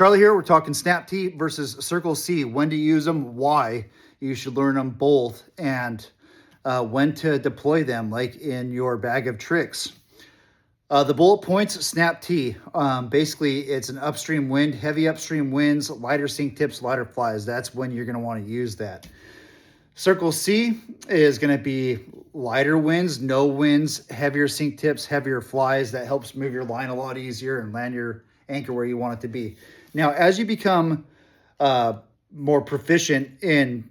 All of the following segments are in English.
Charlie here. We're talking Snap T versus Circle C. When to use them, why you should learn them both, and when to deploy them, like in your bag of tricks. The bullet points, Snap T. Basically, it's an upstream wind, heavy upstream winds, lighter sink tips, lighter flies. That's when you're going to want to use that. Circle C is going to be lighter winds, no winds, heavier sink tips, heavier flies. That helps move your line a lot easier and land your anchor where you want it to be. Now, as you become more proficient in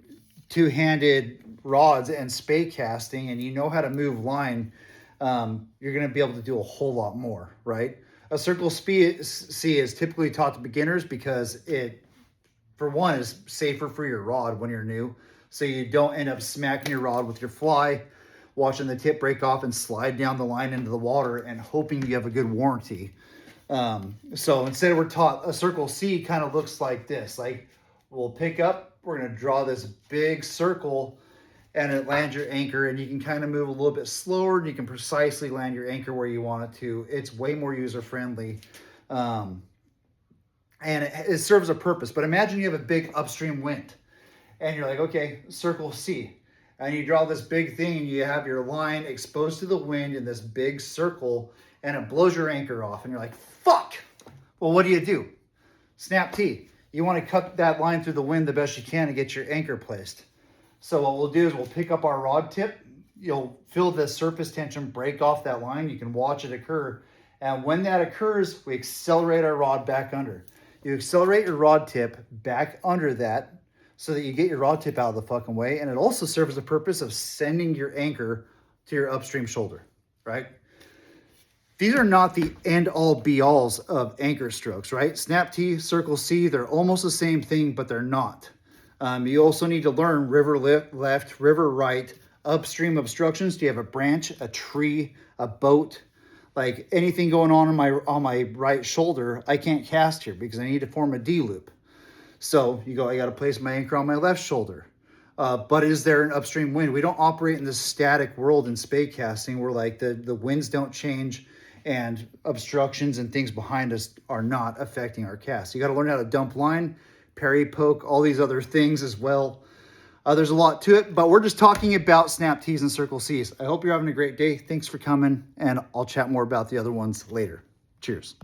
two-handed rods and spey casting, and you know how to move line, you're going to be able to do a whole lot more, right? A Circle C is typically taught to beginners because it, for one, is safer for your rod when you're new. So you don't end up smacking your rod with your fly, watching the tip break off and slide down the line into the water and hoping you have a good warranty. So instead we're taught, a Circle C kind of looks like this. Like, we'll pick up, we're going to draw this big circle and it lands your anchor, and you can kind of move a little bit slower and you can precisely land your anchor where you want it to. It's way more user-friendly. And it serves a purpose. But imagine you have a big upstream wind and you're like, okay, Circle C. And you draw this big thing and you have your line exposed to the wind in this big circle and it blows your anchor off. And you're like, fuck. Well, what do? Snap T. You want to cut that line through the wind the best you can to get your anchor placed. So what we'll do is we'll pick up our rod tip. You'll feel the surface tension break off that line. You can watch it occur. And when that occurs, we accelerate our rod back under. You accelerate your rod tip back under that so that you get your rod tip out of the fucking way. And it also serves the purpose of sending your anchor to your upstream shoulder, right? These are not the end-all be-alls of anchor strokes, right? Snap T, Circle C, they're almost the same thing, but they're not. You also need to learn river left, river right, upstream obstructions. Do you have a branch, a tree, a boat? Like anything going on my right shoulder, I can't cast here because I need to form a D-loop. So you go, I got to place my anchor on my left shoulder. But is there an upstream wind? We don't operate in this static world in spey casting where like the winds don't change and obstructions and things behind us are not affecting our cast. You got to learn how to dump line, parry poke, all these other things as well. There's a lot to it, but we're just talking about Snap T's and Circle C's. I hope you're having a great day. Thanks for coming, and I'll chat more about the other ones later. Cheers.